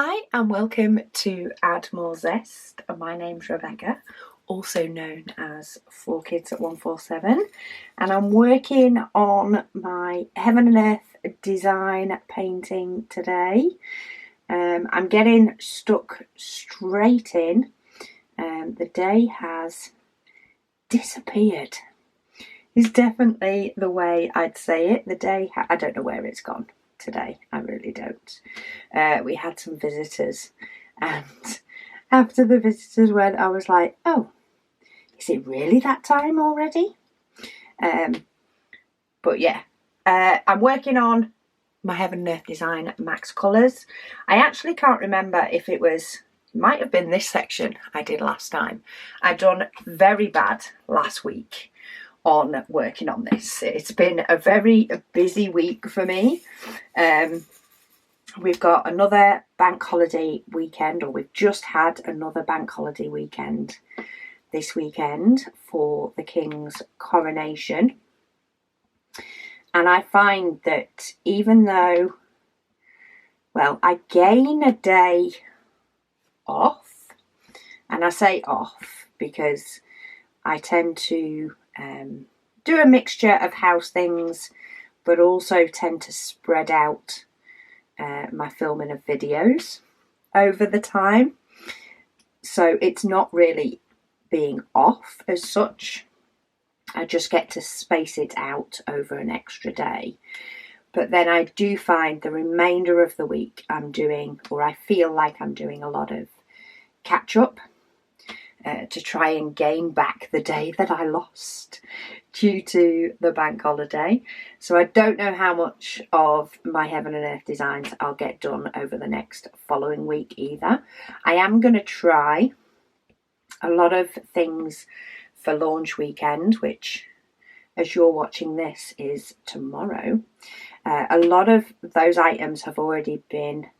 Hi and welcome to Add More Zest. My name's Rebecca, also known as 4Kids at 147, and I'm working on my Heaven and Earth design painting today. I'm getting stuck straight in. The day has disappeared. Is definitely the way I'd say it. The day, I don't know where it's gone today, I really don't. We had some visitors, and after the visitors went, I was like, oh, is it really that time already? But yeah, I'm working on my Heaven and Earth design Max Colours. I actually can't remember if it might have been this section I did last time. I've done very bad last week on working on this. It's been a very busy week for me. We've got another bank holiday weekend, or we've just had another bank holiday weekend this weekend for the King's coronation. And I find that even though, well, I gain a day off, and I say off because I tend to do a mixture of house things, but also tend to spread out my filming of videos over the time. So it's not really being off as such. I just get to space it out over an extra day. But then I do find the remainder of the week I'm doing, or I feel like I'm doing, a lot of catch up to try and gain back the day that I lost due to the bank holiday. So I don't know how much of my Heaven and Earth designs I'll get done over the next following week either. I am going to try a lot of things for launch weekend, which, as you're watching this, is tomorrow. A lot of those items have already been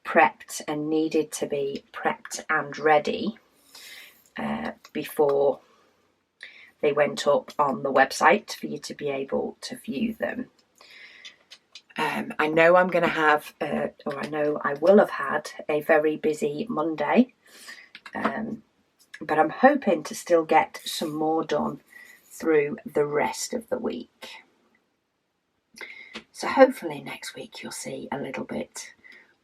prepped and needed to be prepped and ready before they went up on the website for you to be able to view them. I know I'm going to have, or I know I will have had, a very busy Monday, but I'm hoping to still get some more done through the rest of the week. So hopefully next week you'll see a little bit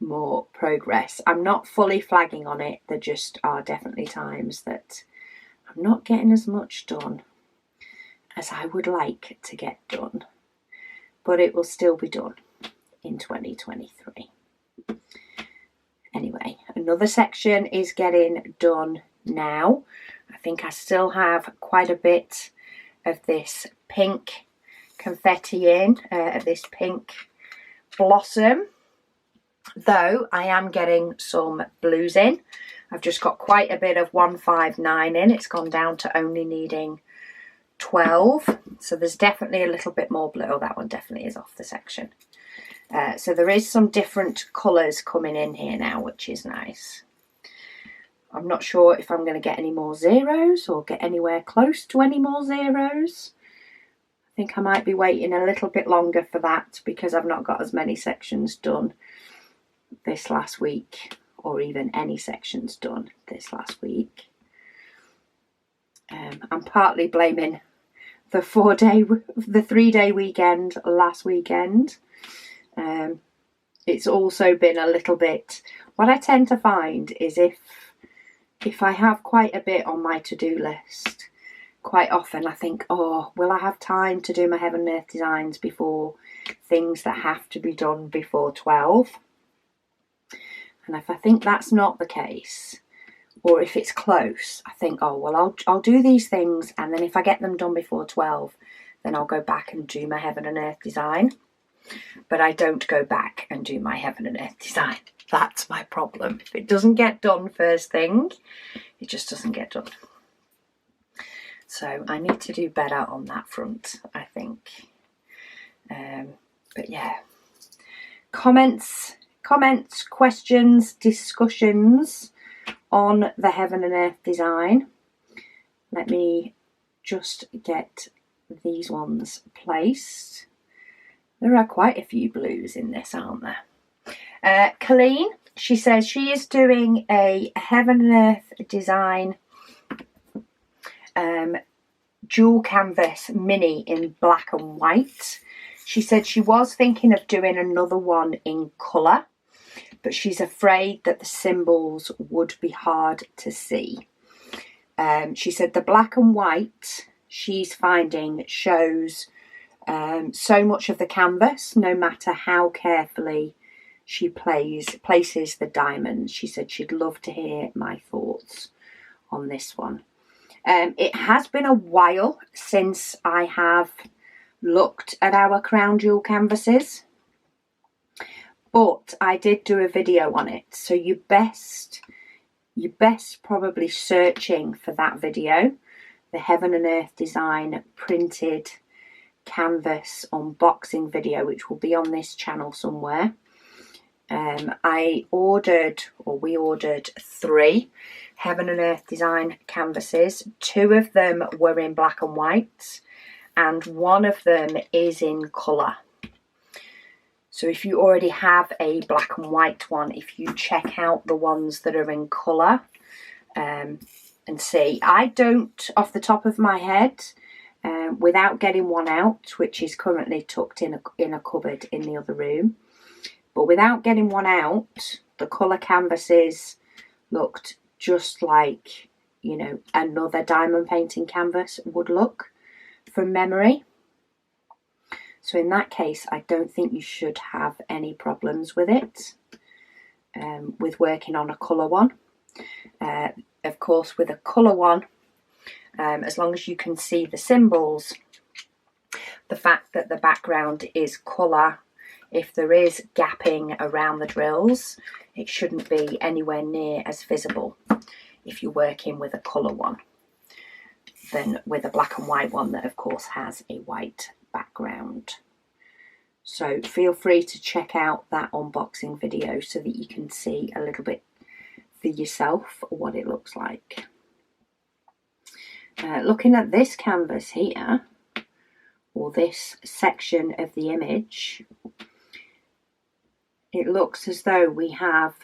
more progress. I'm not fully flagging on it. There just are definitely times that I'm not getting as much done as I would like to get done, but it will still be done in 2023. Anyway, another section is getting done now. I think I still have quite a bit of this pink confetti in, this pink blossom, though I am getting some blues in. I've just got quite a bit of 159 in. It's gone down to only needing 12. So there's definitely a little bit more blue. Oh, that one definitely is off the section. So there is some different colours coming in here now, which is nice. I'm not sure if I'm going to get any more zeros or get anywhere close to any more zeros. I think I might be waiting a little bit longer for that because I've not got as many sections done this last week, or even any sections done this last week. I'm partly blaming the 3-day weekend last weekend. It's also been a little bit, what I tend to find is if I have quite a bit on my to-do list, quite often I think, oh, will I have time to do my Heaven and Earth designs before things that have to be done before 12? And if I think that's not the case, or if it's close, I think, oh, well, I'll do these things, and then if I get them done before 12, then I'll go back and do my Heaven and Earth design. But I don't go back and do my Heaven and Earth design. That's my problem. If it doesn't get done first thing, it just doesn't get done. So I need to do better on that front, I think. But yeah, comments, questions, discussions on the Heaven and Earth design. Let me just get these ones placed. There are quite a few blues in this, aren't there? Colleen She says she is doing a Heaven and Earth design dual canvas mini in black and white. She said she was thinking of doing another one in colour, but she's afraid that the symbols would be hard to see. She said the black and white she's finding shows so much of the canvas, no matter how carefully she places the diamonds. She said she'd love to hear my thoughts on this one. It has been a while since I have looked at our crown jewel canvases, but I did do a video on it, so you're best probably searching for that video, the Heaven and Earth design printed canvas unboxing video, which will be on this channel somewhere. We ordered 3 Heaven and Earth design canvases. 2 of them were in black and white, and 1 of them is in colour. So if you already have a black and white one, if you check out the ones that are in colour and see. I don't, off the top of my head, without getting one out, which is currently tucked in a cupboard in the other room, but without getting one out, the colour canvases looked just like, you know, another diamond painting canvas would look from memory. So in that case, I don't think you should have any problems with it, with working on a colour one. Of course, with a colour one, as long as you can see the symbols, the fact that the background is colour, if there is gapping around the drills, it shouldn't be anywhere near as visible if you're working with a colour one than with a black and white one that of course has a white background. So feel free to check out that unboxing video so that you can see a little bit for yourself what it looks like. Looking at this canvas here, or this section of the image, it looks as though we have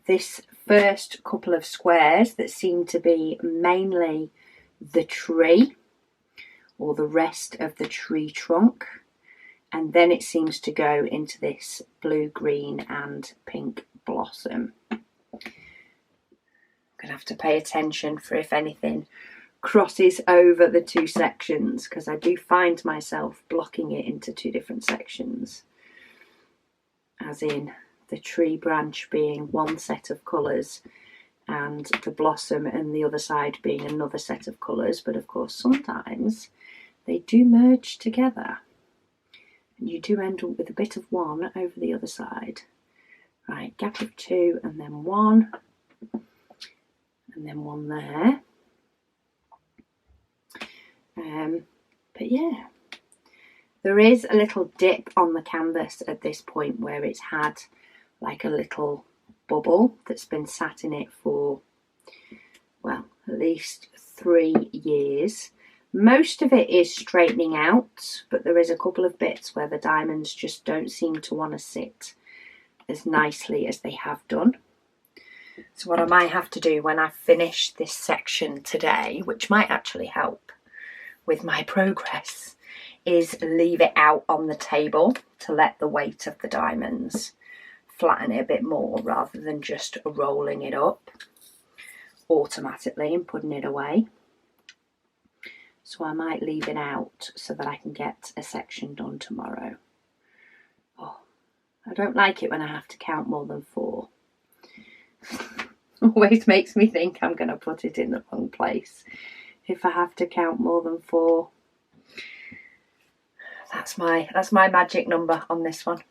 this first couple of squares that seem to be mainly the tree or the rest of the tree trunk, and then it seems to go into this blue, green and pink blossom. I'm gonna have to pay attention for if anything crosses over the 2 sections, because I do find myself blocking it into 2 different sections, as in the tree branch being one set of colours and the blossom and the other side being another set of colours. But of course sometimes they do merge together and you do end up with a bit of one over the other side. Right, gap of 2 and then 1 and then 1 there. But yeah, there is a little dip on the canvas at this point where it's had like a little bubble that's been sat in it for, well, at least 3 years. Most of it is straightening out, but there is a couple of bits where the diamonds just don't seem to want to sit as nicely as they have done. So what I might have to do when I finish this section today, which might actually help with my progress, is leave it out on the table to let the weight of the diamonds flatten it a bit more, rather than just rolling it up automatically and putting it away. So I might leave it out so that I can get a section done tomorrow. Oh, I don't like it when I have to count more than 4. Always makes me think I'm going to put it in the wrong place if I have to count more than 4. That's my magic number on this one.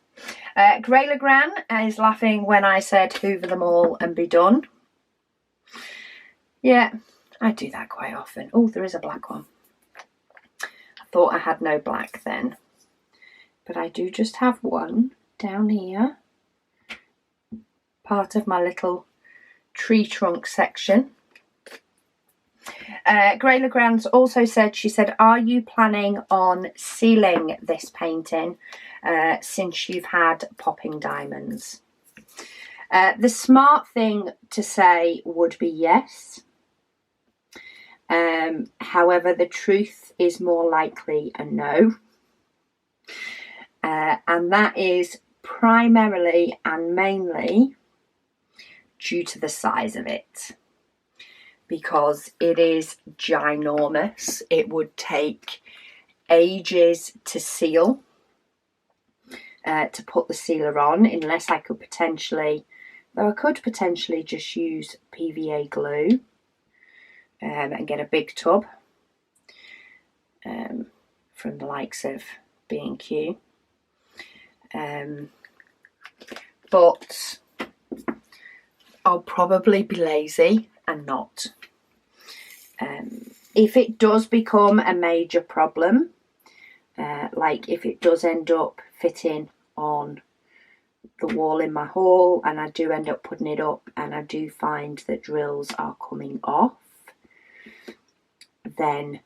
Grey Legrand is laughing when I said hoover them all and be done. Yeah, I do that quite often. Oh, there is a black one. I thought I had no black then, but I do just have one down here, part of my little tree trunk section. Grey Legrand's also said, she said, are you planning on sealing this painting since you've had popping diamonds? The smart thing to say would be yes. However, the truth is more likely a no. And that is primarily and mainly due to the size of it, because it is ginormous. It would take ages to seal, to put the sealer on, unless I could potentially, though I could potentially just use PVA glue and get a big tub from the likes of B&Q. But I'll probably be lazy and not. If it does become a major problem, like if it does end up fitting on the wall in my hall and I do end up putting it up and I do find that drills are coming off, then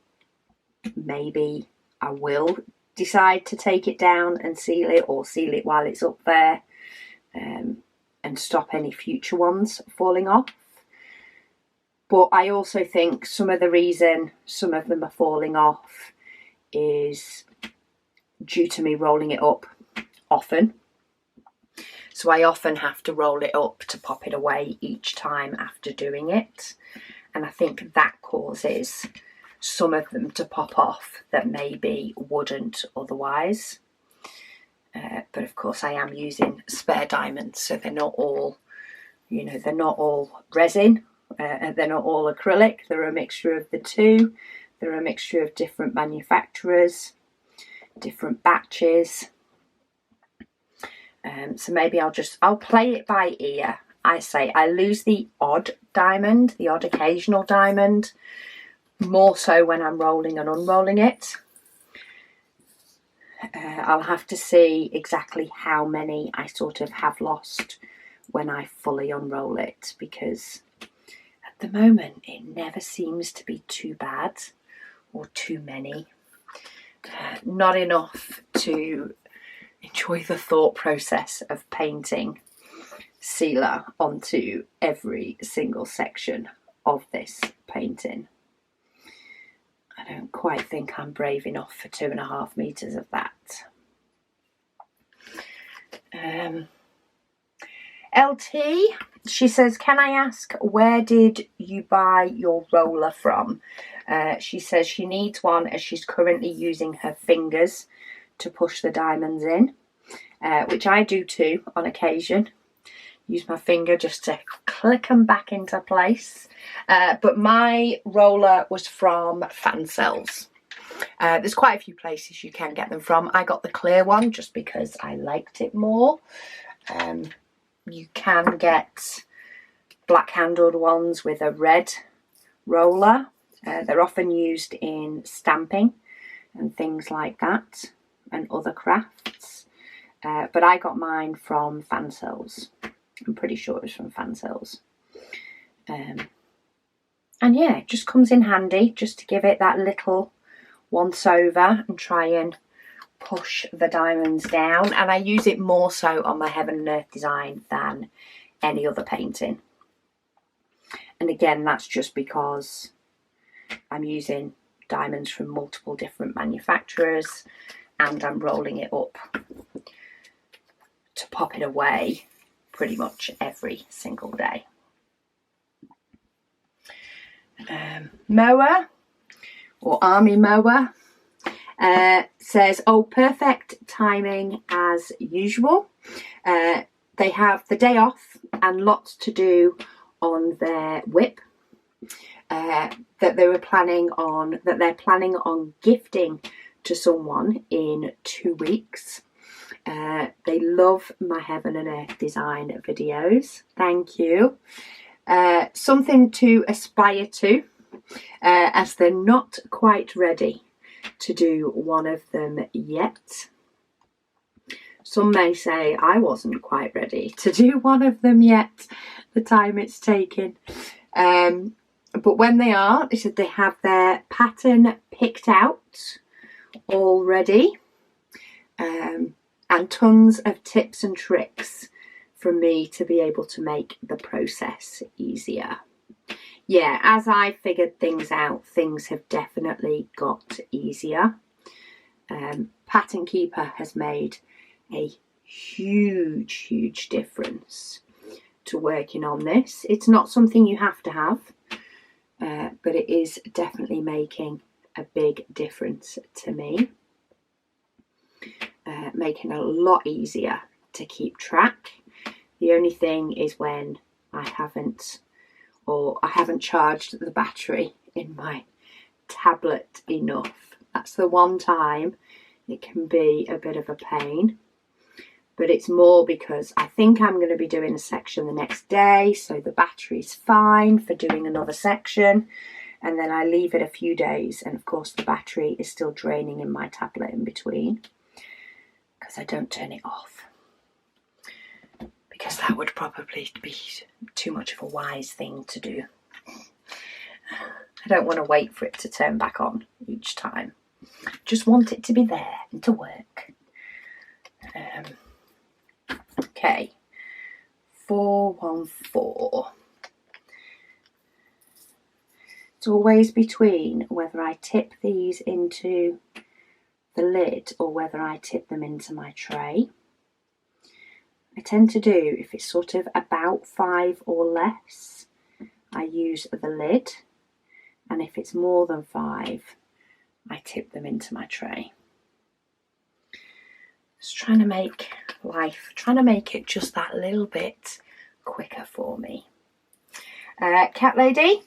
maybe I will decide to take it down and seal it, or seal it while it's up there, and stop any future ones falling off. But I also think some of the reason some of them are falling off is due to me rolling it up often. So I often have to roll it up to pop it away each time after doing it. And I think that causes some of them to pop off that maybe wouldn't otherwise. But of course I am using spare diamonds, so they're not all, you know, they're not all resin, they're not all acrylic. They're a mixture of the two. They're a mixture of different manufacturers, different batches. So maybe I'll play it by ear. I say I lose the odd diamond, the odd occasional diamond, more so when I'm rolling and unrolling it. I'll have to see exactly how many I sort of have lost when I fully unroll it, because at the moment it never seems to be too bad or too many. Not enough to enjoy the thought process of painting sealer onto every single section of this painting. I don't quite think I'm brave enough for 2.5 meters of that. LT, she says, can I ask, where did you buy your roller from? She says she needs one as she's currently using her fingers to push the diamonds in, which I do too on occasion. Use my finger just to click them back into place. But my roller was from Fansales. There's quite a few places you can get them from. I got the clear one just because I liked it more. You can get black handled ones with a red roller. They're often used in stamping and things like that, and other crafts. But I got mine from Fansales. I'm pretty sure it was from Fansales. And yeah, it just comes in handy just to give it that little once over and try and push the diamonds down. And I use it more so on my Heaven and Earth design than any other painting. And again, that's just because I'm using diamonds from multiple different manufacturers and I'm rolling it up to pop it away pretty much every single day. Mower, or Army Mower, says, oh, perfect timing as usual. They have the day off and lots to do on their WIP that they're planning on gifting to someone in 2 weeks. They love my Heaven and Earth design videos. Thank you. Something to aspire to, as they're not quite ready to do one of them yet. Some may say I wasn't quite ready to do one of them yet, the time it's taken. But when they are, they said they have their pattern picked out already, and tons of tips and tricks for me to be able to make the process easier. Yeah, as I figured things out, things have definitely got easier. Pattern Keeper has made a huge difference to working on this. It's not something you have to have, but it is definitely making a big difference to me. Making it a lot easier to keep track. The only thing is when I haven't charged the battery in my tablet enough. That's the one time it can be a bit of a pain, but it's more because I think I'm going to be doing a section the next day, so the battery's fine for doing another section, and then I leave it a few days, and of course the battery is still draining in my tablet in between because I don't turn it off, because that would probably be too much of a wise thing to do. I don't want to wait for it to turn back on each time. Just want it to be there and to work. Okay, 414. It's always between whether I tip these into the lid or whether I tip them into my tray. I tend to do, if it's sort of about 5 or less, I use the lid, and if it's more than 5, I tip them into my tray. Just trying to make it just that little bit quicker for me. Cat Lady,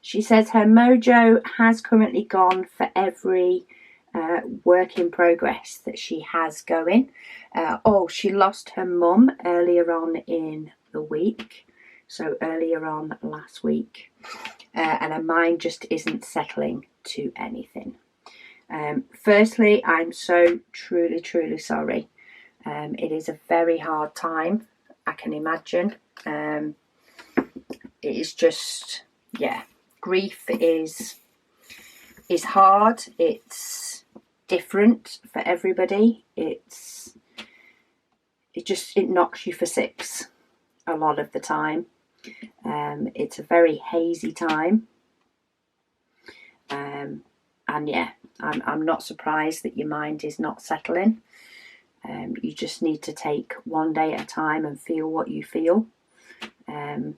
she says her mojo has currently gone for every work in progress that she has going. She lost her mum earlier on in the week, so earlier on last week, and her mind just isn't settling to anything. Firstly, I'm so truly sorry. It is a very hard time, I can imagine. It is just, yeah, grief is hard. It's different for everybody. It knocks you for 6 a lot of the time. It's a very hazy time. And yeah, I'm not surprised that your mind is not settling. You just need to take one day at a time and feel what you feel. And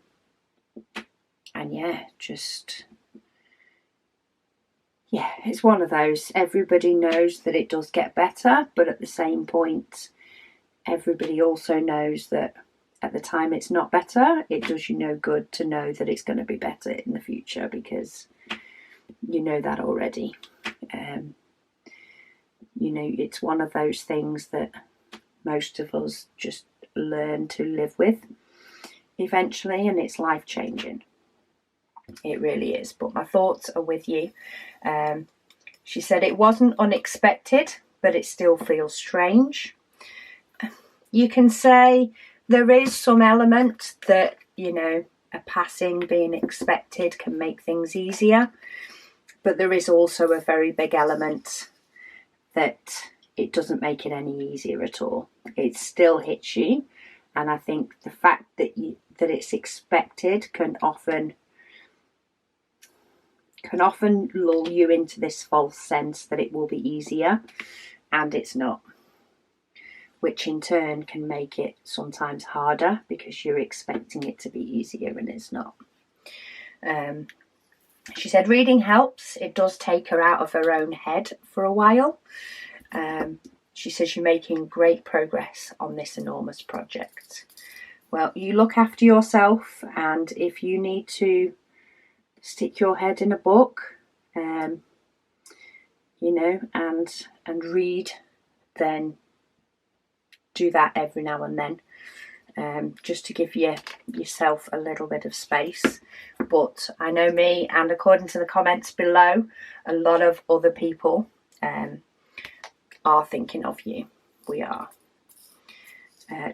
yeah, it's one of those. Everybody knows that it does get better, but at the same point, everybody also knows that at the time it's not better. It does you no good to know that it's going to be better in the future, because you know that already. It's one of those things that most of us just learn to live with eventually, and it's life-changing. It really is. But my thoughts are with you. She said it wasn't unexpected, but it still feels strange. You can say there is some element that, a passing being expected can make things easier, but there is also a very big element that it doesn't make it any easier at all. It still hits you, and I think the fact that it's expected can often lull you into this false sense that it will be easier, and it's not, which in turn can make it sometimes harder because you're expecting it to be easier and it's not. She said reading helps. It does take her out of her own head for a while. She says you're making great progress on this enormous project. Well, you look after yourself, and if you need to stick your head in a book, and read, then do that every now and then, just to give yourself a little bit of space. But I know me, and according to the comments below, a lot of other people are thinking of you. We are.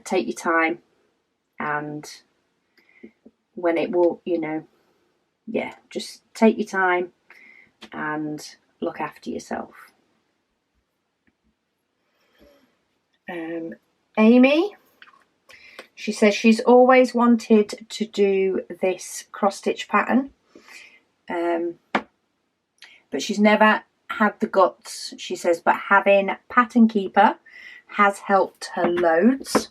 Take your time, and when it will, just take your time and look after yourself. Amy, She says she's always wanted to do this cross stitch pattern, but she's never had the guts, she says, but having Pattern Keeper has helped her loads.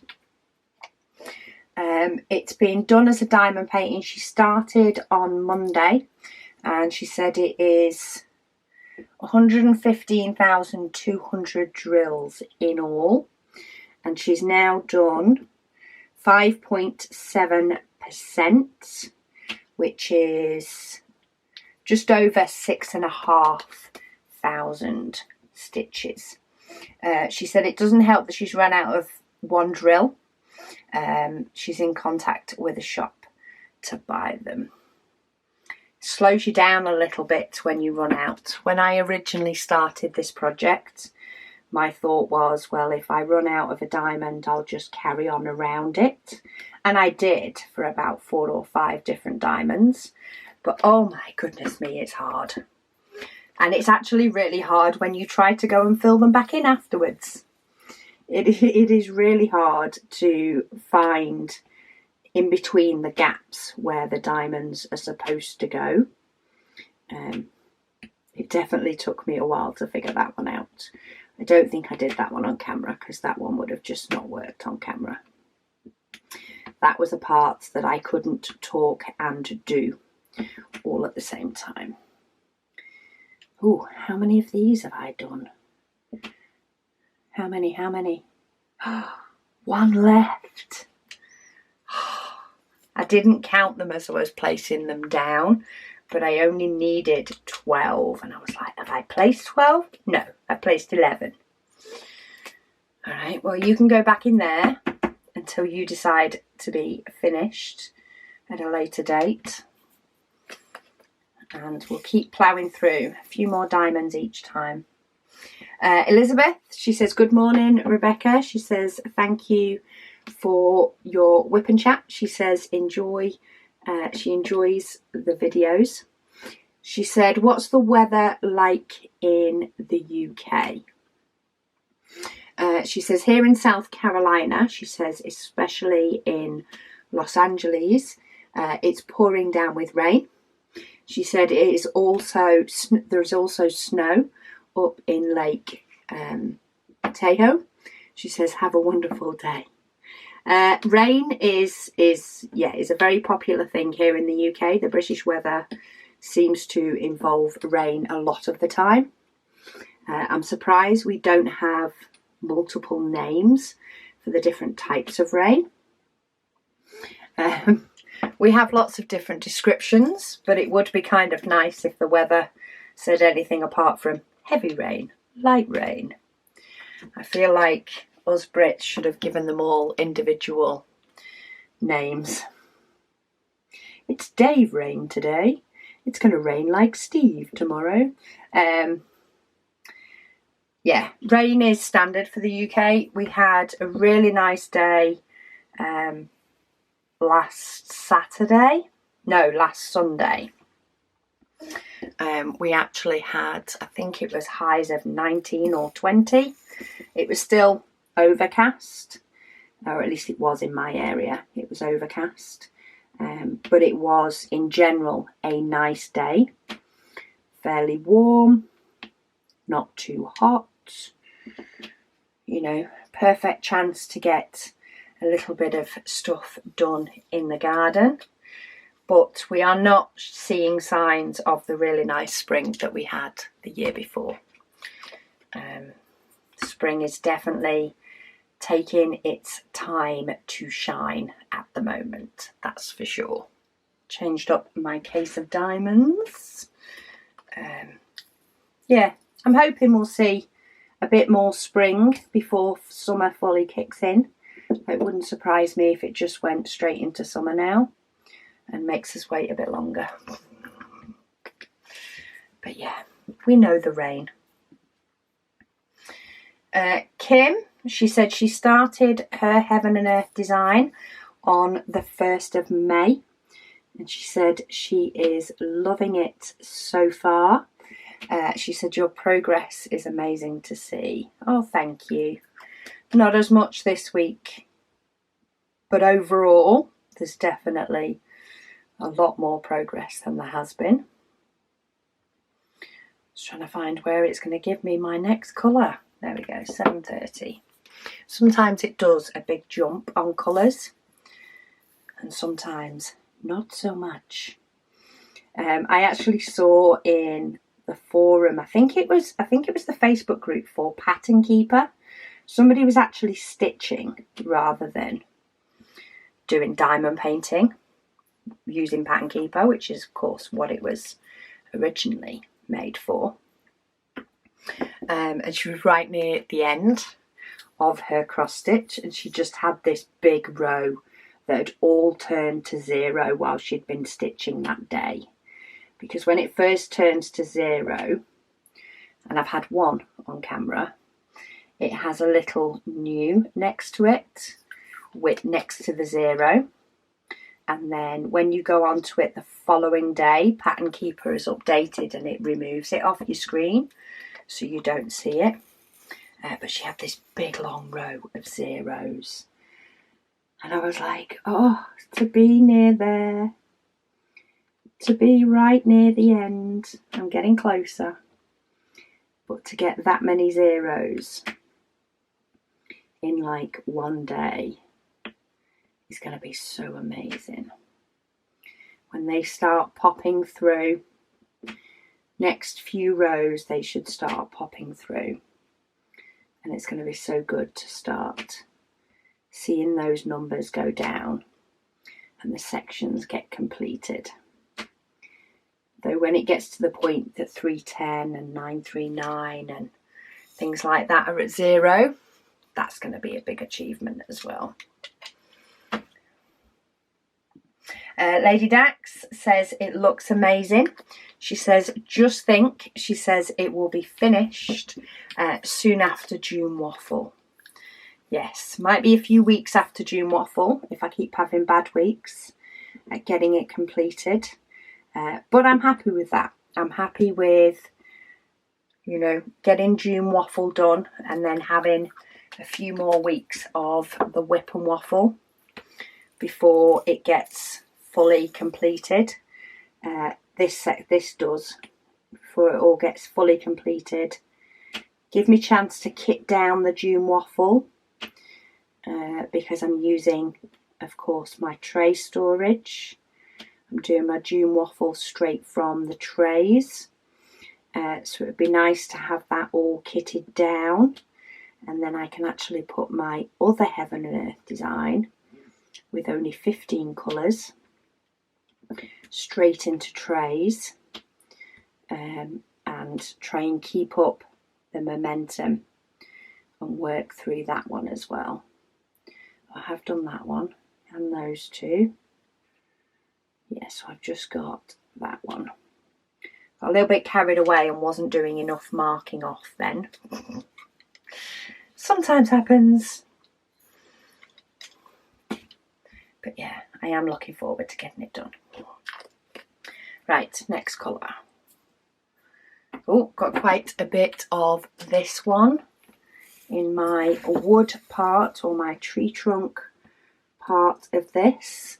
It's been done as a diamond painting. She started on Monday, and she said it is 115,200 drills in all, and she's now done 5.7%, which is just over 6,500 stitches. She said it doesn't help that she's run out of one drill. She's in contact with a shop to buy them. Slows you down a little bit when you run out. When I originally started this project, my thought was, well, if I run out of a diamond, I'll just carry on around it. And I did for about 4 or 5 different diamonds. But oh my goodness me, it's hard. And it's actually really hard when you try to go and fill them back in afterwards. It is really hard to find in between the gaps where the diamonds are supposed to go. It definitely took me a while to figure that one out. I don't think I did that one on camera, because that one would have just not worked on camera. That was a part that I couldn't talk and do all at the same time. Oh, how many of these have I done? How many? One left. I didn't count them as I was placing them down, but I only needed 12. And I was like, have I placed 12? No, I placed 11. All right, well, you can go back in there until you decide to be finished at a later date. And we'll keep ploughing through a few more diamonds each time. Elizabeth, she says, good morning, Rebecca. She says, thank you for your WIP Chat. She says, she enjoys the videos. She said, what's the weather like in the UK? She says, here in South Carolina, she says, especially in Los Angeles, it's pouring down with rain. She said it is also, there's also snow up in Lake Tahoe. She says, have a wonderful day. Rain is a very popular thing here in the UK. The British weather seems to involve rain a lot of the time. I'm surprised we don't have multiple names for the different types of rain. We have lots of different descriptions, but it would be kind of nice if the weather said anything apart from heavy rain, light rain. I feel like us Brits should have given them all individual names. It's Dave rain today. It's going to rain like Steve tomorrow. Yeah, rain is standard for the UK. We had a really nice day last Sunday. We actually had, I think it was highs of 19 or 20. It was still overcast, or at least it was in my area. It was overcast, but it was in general a nice day. Fairly warm, not too hot. You know, perfect chance to get a little bit of stuff done in the garden. But we are not seeing signs of the really nice spring that we had the year before. Spring is definitely taking its time to shine at the moment, that's for sure. Changed up my case of diamonds. Yeah, I'm hoping we'll see a bit more spring before summer fully kicks in. It wouldn't surprise me if it just went straight into summer now and makes us wait a bit longer. But yeah, we know the rain. Kim, she said she started her Heaven and Earth design on the 1st of May. And she said she is loving it so far. She said your progress is amazing to see. Oh, thank you. Not as much this week. But overall, there's definitely a lot more progress than there has been. Just trying to find where it's going to give me my next colour. There we go, 7:30. Sometimes it does a big jump on colours, and sometimes not so much. I actually saw in the forum, I think it was the Facebook group for Pattern Keeper, somebody was actually stitching rather than doing diamond painting using Pattern Keeper, which is of course what it was originally made for. And she was right near the end of her cross stitch, and she just had this big row that had all turned to 0 while she'd been stitching that day. Because when it first turns to 0, and I've had one on camera, it has a little new next to it, next to the 0. And then when you go onto it the following day, Pattern Keeper is updated and it removes it off your screen so you don't see it. But she had this big long row of 0s. And I was like, oh, to be near there, to be right near the end. I'm getting closer. But to get that many 0s in like one day is going to be so amazing. When they start popping through, next few rows they should start popping through. And it's going to be so good to start seeing those numbers go down and the sections get completed. Though when it gets to the point that 310 and 939 and things like that are at 0, that's going to be a big achievement as well. Lady Dax says it looks amazing. She says, just think, she says it will be finished soon after June Waffle. Yes, might be a few weeks after June Waffle if I keep having bad weeks at getting it completed. But I'm happy with that. I'm happy with, you know, getting June Waffle done and then having a few more weeks of the WIP and Waffle before it gets fully completed. This does, before it all gets fully completed. Give me a chance to kit down the June Waffle because I'm using, of course, my tray storage. I'm doing my June Waffle straight from the trays. So it would be nice to have that all kitted down, and then I can actually put my other Heaven and Earth design with only 15 colours straight into trays, and try and keep up the momentum and work through that one as well. I have done that one and those two. Yes, so I've just got that one. Got a little bit carried away and wasn't doing enough marking off then. Sometimes happens. But yeah, I am looking forward to getting it done. Right, next colour. Oh, got quite a bit of this one in my wood part, or my tree trunk part of this.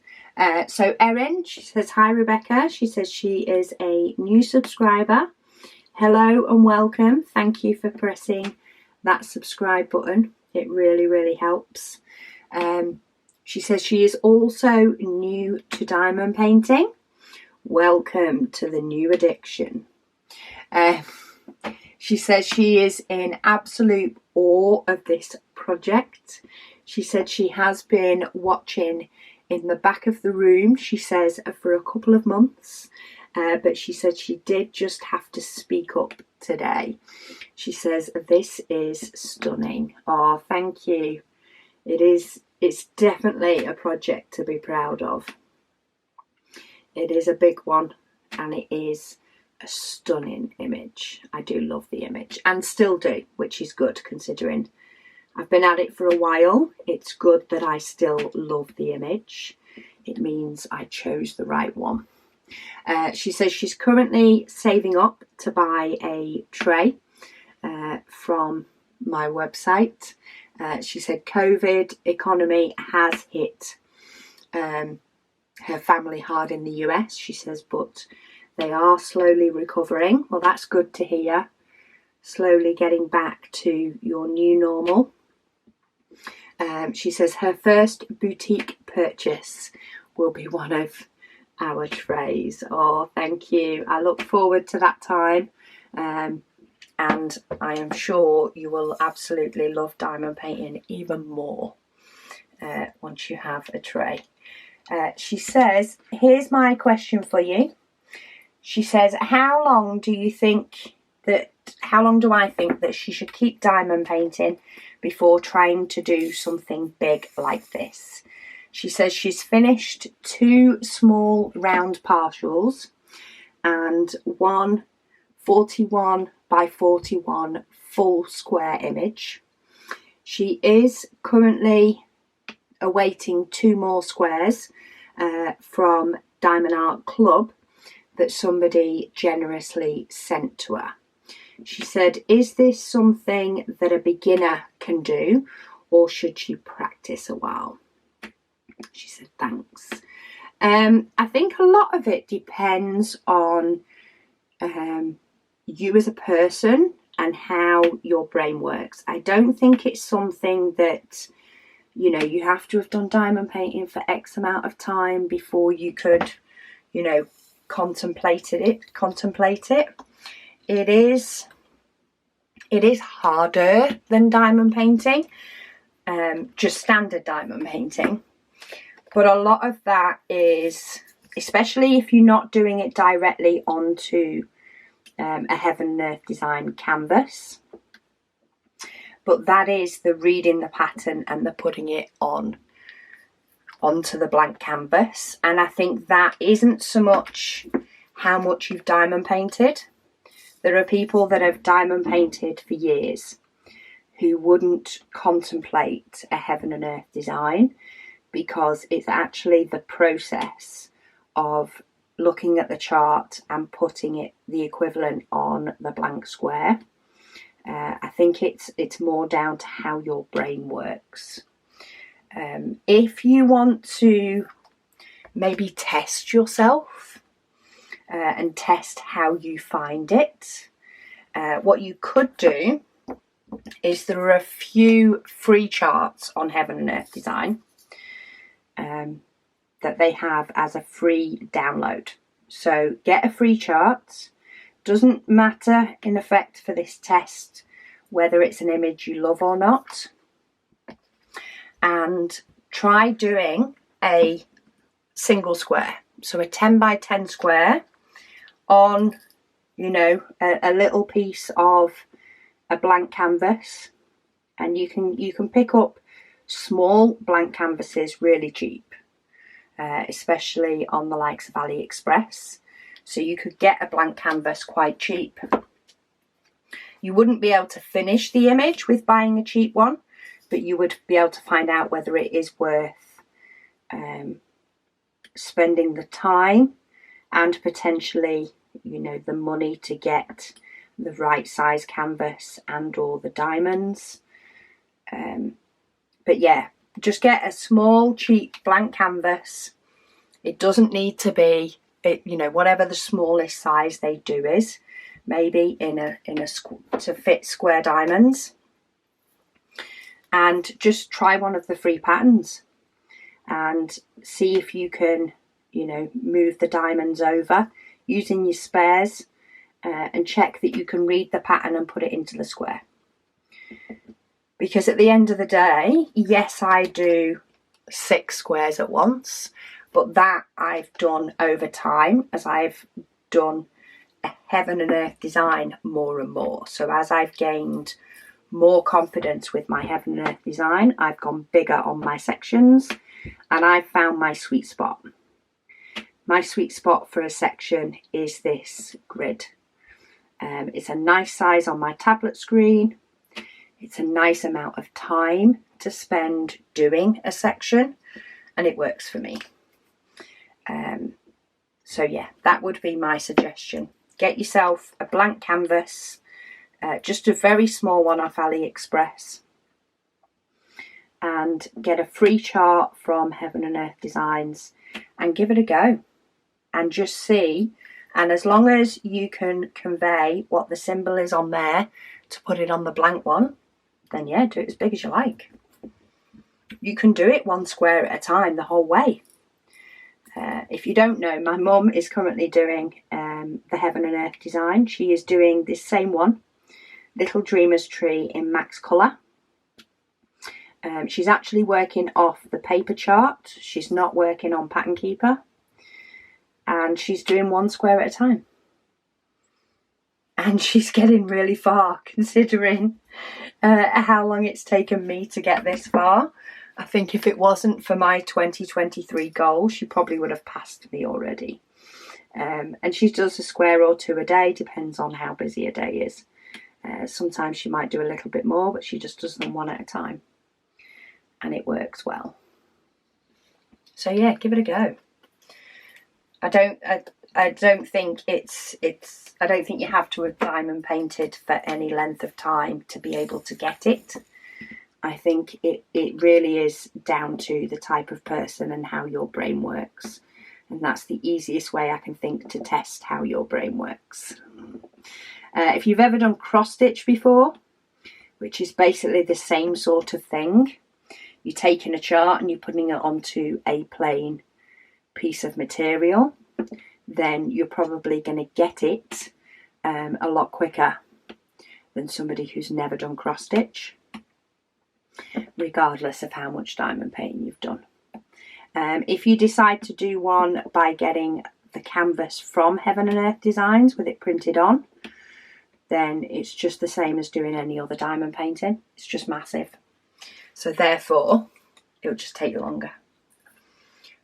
So Erin, she says, hi Rebecca. She says she is a new subscriber. Hello and welcome. Thank you for pressing that subscribe button. It really, really helps. She says she is also new to diamond painting. Welcome to the new addiction. She says she is in absolute awe of this project. She said she has been watching in the back of the room, she says, for a couple of months. But she said she did just have to speak up today. She says, this is stunning. Oh, thank you. It's definitely a project to be proud of. It is a big one, and it is a stunning image. I do love the image, and still do, which is good considering I've been at it for a while. It's good that I still love the image. It means I chose the right one. She says she's currently saving up to buy a tray from my website. She said COVID economy has hit her family hard in the US, she says, but they are slowly recovering. Well, that's good to hear. Slowly getting back to your new normal. She says her first boutique purchase will be one of our trays. Oh, thank you. I look forward to that time. And I am sure you will absolutely love diamond painting even more once you have a tray. She says, here's my question for you. She says, how long do I think that she should keep diamond painting before trying to do something big like this? She says she's finished 2 small round partials and one 41 by 41 full square image. She is currently awaiting 2 more squares from Diamond Art Club that somebody generously sent to her. She said, is this something that a beginner can do, or should she practice a while? She said, thanks. I think a lot of it depends on you as a person and how your brain works. I don't think it's something that, you know, you have to have done diamond painting for X amount of time before you could, you know, contemplate it. It is harder than diamond painting, just standard diamond painting. But a lot of that is, especially if you're not doing it directly onto a Heaven and Earth design canvas, but that is the reading the pattern and the putting it onto the blank canvas. And I think that isn't so much how much you've diamond painted. There are people that have diamond painted for years who wouldn't contemplate a Heaven and Earth design, because it's actually the process of looking at the chart and putting it, the equivalent, on the blank square. I think it's more down to how your brain works. If you want to maybe test yourself and test how you find it, what you could do is there are a few free charts on Heaven and Earth Design that they have as a free download. So get a free chart. Doesn't matter in effect for this test whether it's an image you love or not. And try doing a single square. So a 10 by 10 square on, you know, a little piece of a blank canvas. And you can pick up small blank canvases really cheap, especially on the likes of AliExpress. So you could get a blank canvas quite cheap. You wouldn't be able to finish the image with buying a cheap one, but you would be able to find out whether it is worth spending the time and potentially, you know, the money to get the right size canvas and or the diamonds. But yeah, just get a small cheap blank canvas. It doesn't need to be, you know, whatever the smallest size they do is, maybe to fit square diamonds. And just try one of the free patterns and see if you can, you know, move the diamonds over using your spares and check that you can read the pattern and put it into the square. Because at the end of the day, yes, I do 6 squares at once, but that I've done over time as I've done a Heaven and Earth design more and more. So as I've gained more confidence with my Heaven and Earth design, I've gone bigger on my sections and I've found my sweet spot. My sweet spot for a section is this grid. It's a nice size on my tablet screen. It's a nice amount of time to spend doing a section and it works for me. So yeah, that would be my suggestion. Get yourself a blank canvas, just a very small one off AliExpress, and get a free chart from Heaven and Earth Designs and give it a go and just see. And as long as you can convey what the symbol is on there to put it on the blank one, then yeah, do it as big as you like. You can do it one square at a time the whole way. If you don't know, my mum is currently doing the Heaven and Earth design. She is doing this same one, Little Dreamer's Tree in Max Colour. She's actually working off the paper chart. She's not working on Pattern Keeper. And she's doing one square at a time. And she's getting really far, considering how long it's taken me to get this far. I think if it wasn't for my 2023 goal, she probably would have passed me already. And she does a square or two a day, depends on how busy a day is. Sometimes she might do a little bit more, but she just does them one at a time. And it works well. So yeah, give it a go. I don't think I don't think you have to have diamond painted for any length of time to be able to get it. I think it really is down to the type of person and how your brain works. And that's the easiest way I can think to test how your brain works. If you've ever done cross stitch before, which is basically the same sort of thing, you're taking a chart and you're putting it onto a plain piece of material, then you're probably going to get it a lot quicker than somebody who's never done cross stitch, regardless of how much diamond painting you've done. If you decide to do one by getting the canvas from Heaven and Earth Designs with it printed on, then it's just the same as doing any other diamond painting. It's just massive. So therefore, it'll just take you longer.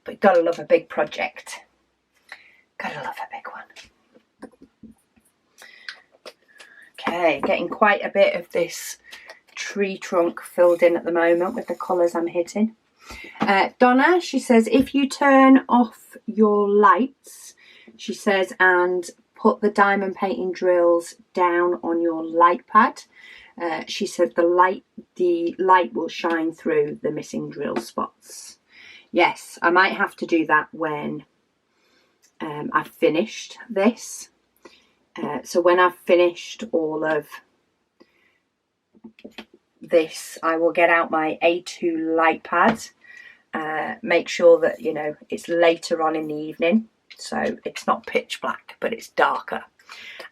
But you've got to love a big project. Got to love a big one. Okay, getting quite a bit of this tree trunk filled in at the moment with the colours I'm hitting. Donna, she says, if you turn off your lights, she says, and put the diamond painting drills down on your light pad, she said the light will shine through the missing drill spots. Yes, I might have to do that when I've finished this. So when I've finished all of this, I will get out my A2 light pad, make sure that, you know, it's later on in the evening, so it's not pitch black, but it's darker.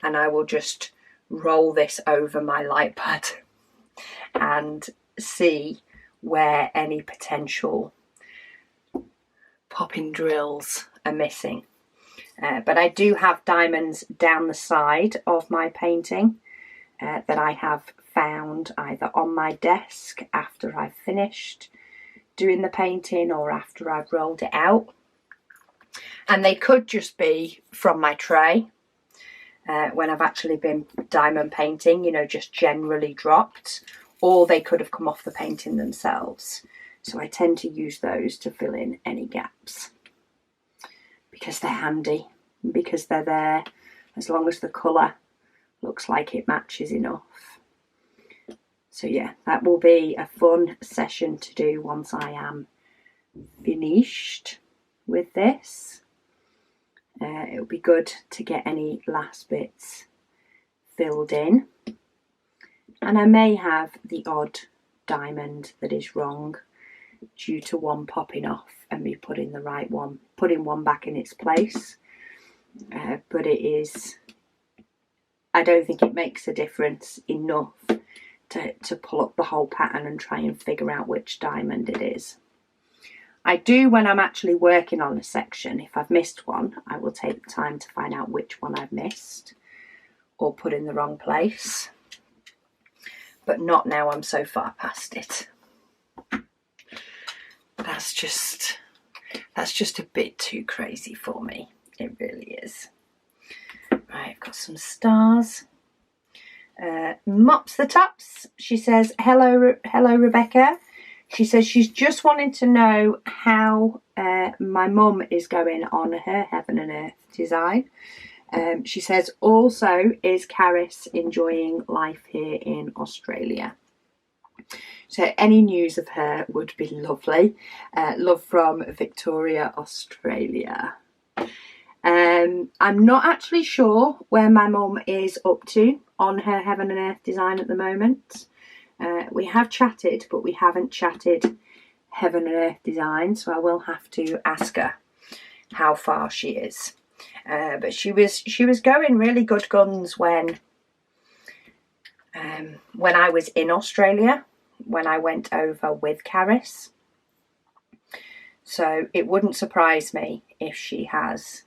And I will just roll this over my light pad and see where any potential popping drills are missing. But I do have diamonds down the side of my painting that I have found either on my desk after I've finished doing the painting or after I've rolled it out. And they could just be from my tray when I've actually been diamond painting, you know, just generally dropped, or they could have come off the painting themselves. So I tend to use those to fill in any gaps because they're handy, because they're there as long as the colour looks like it matches enough. So yeah, that will be a fun session to do once I am finished with this. It'll be good to get any last bits filled in. And I may have the odd diamond that is wrong due to one popping off and me putting the right one, putting one back in its place. But it is, I don't think it makes a difference enough to pull up the whole pattern and try and figure out which diamond it is. I do when I'm actually working on a section. If I've missed one, I will take the time to find out which one I've missed or put in the wrong place. But not now I'm so far past it. That's just a bit too crazy for me. It really is. Right, I've got some stars. Mops the Tops, she says, hello Rebecca. She says she's just wanting to know how my mum is going on her Heaven and Earth design. She says, also, is Caris enjoying life here in Australia? So any news of her would be lovely. Love from Victoria, Australia. I'm not actually sure where my mum is up to on her Heaven and Earth design at the moment. We have chatted, but we haven't chatted Heaven and Earth design, so I will have to ask her how far she is. But she was going really good guns when I was in Australia, when I went over with Caris. So it wouldn't surprise me if she has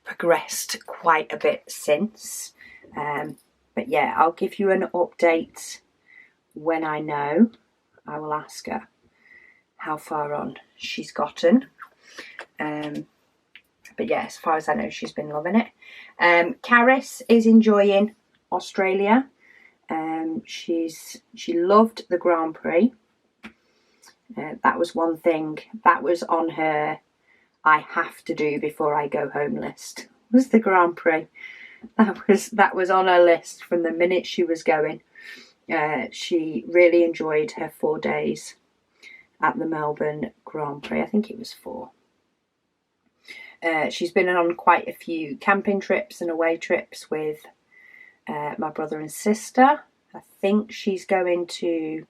progressed quite a bit since. But yeah, I'll give you an update when I know. I will ask her how far on she's gotten. But yeah, as far as I know, she's been loving it. Caris is enjoying Australia. She loved the Grand Prix. That was one thing that was on her I have to do before I go home list, was the Grand Prix. That was on her list from the minute she was going. She really enjoyed her 4 days at the Melbourne Grand Prix. I think it was 4. She's been on quite a few camping trips and away trips with my brother and sister. I think she's going to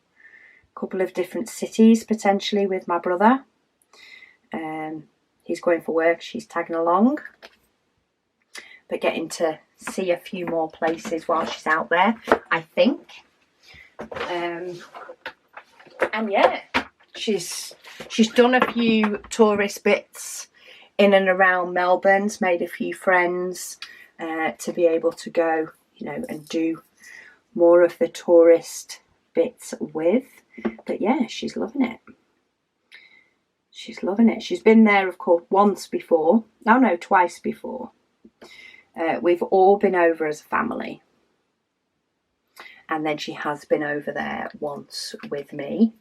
a couple of different cities potentially with my brother. He's going for work, she's tagging along. But getting to see a few more places while she's out there, I think. And yeah, she's done a few tourist bits in and around Melbourne's, made a few friends to be able to go, you know, and do more of the tourist bits with. But yeah, she's loving it. She's loving it. She's been there, of course, once before. Oh no, twice before. We've all been over as a family. And then she has been over there once with me.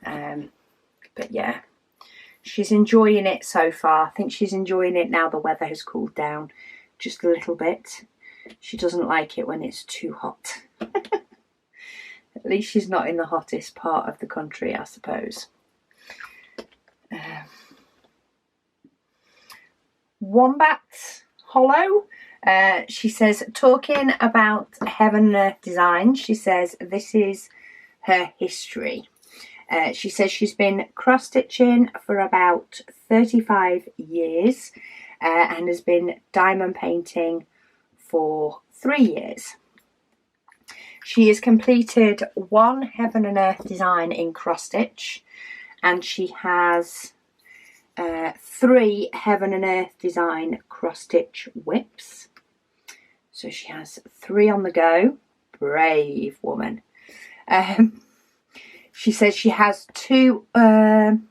But yeah, she's enjoying it so far. I think she's enjoying it now the weather has cooled down just a little bit. She doesn't like it when it's too hot. At least she's not in the hottest part of the country, I suppose. Wombat Hollow, she says, talking about Heaven and Earth design, she says this is her history. She says she's been cross-stitching for about 35 years and has been diamond painting for 3 years. She has completed 1 Heaven and Earth design in cross-stitch, and she has 3 Heaven and Earth design cross-stitch whips. So she has 3 on the go. Brave woman. She says she has 2 and